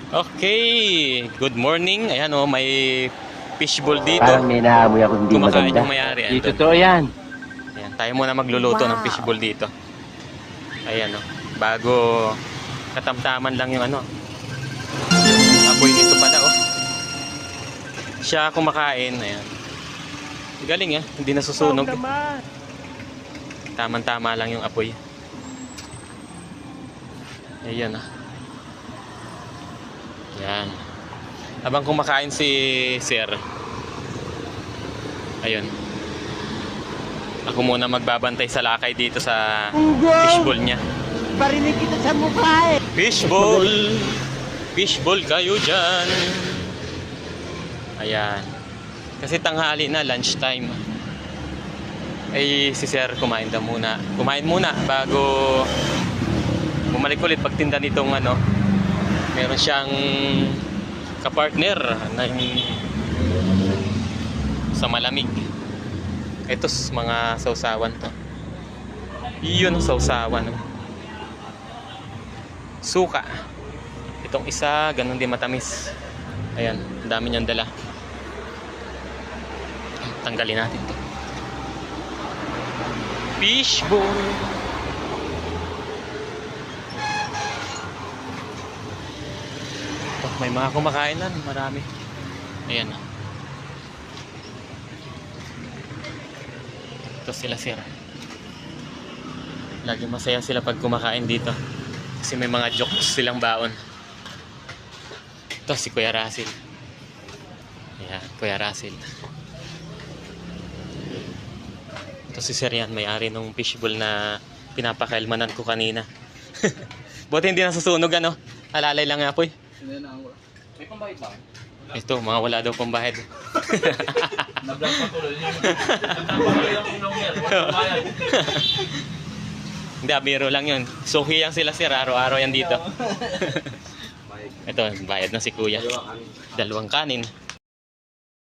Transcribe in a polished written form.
Okay, good morning. Ayan oh, may fishbowl dito. Parang may naamoy ako hindi Kumakain maganda. yung may-ari. Hindi Andun. totoo yan. Ayan, tayo muna magluluto ng fishbowl dito. Ayan oh, bago katamtaman lang yung ano. Apoy nito pala oh. Siya kumakain, ayan. Galing hindi nasusunog. Tama-tama lang yung apoy. Ayan ah. Yan. Habang kumakain si Sir. Ayun. Ako muna magbabantay sa lakay dito sa fishbowl niya. Barinig kita sa mukha eh. Fishbowl! Fishbowl kayo dyan. Ayan. Kasi tanghali na, lunchtime. Ay si Sir kumain daw muna. Kumain muna bago bumalik ulit pagtinda nitong ano. Meron siyang kapartner na sa malamig. Ito mga sausawan to. Iyon ang sausawan. Suka. Itong isa, ganun din matamis. Ayan, ang dami niyang dala. Tanggalin natin to. Fishbowl. May mga kumakain na, marami. Ayan na. Ito sila Sir. Lagi masaya sila pag kumakain dito. Kasi may mga jokes silang baon. Ito si Kuya Russell. Ayan, Kuya Russell. Ito si Sir yan, may-ari nung fishbowl na pinapakailmanan ko kanina. Buti hindi nasusunog ano. Alalay lang nga po eh. May pambayad ba? Ito, mga wala daw pambayad. Na-vlog pa tuloy yun. Nagpapalay ang unang yan. Walang bayad. Hindi, biro lang yun. Suki yan sila Sir, araw-araw yan dito. Ito, bayad na si Kuya. 2 kanin.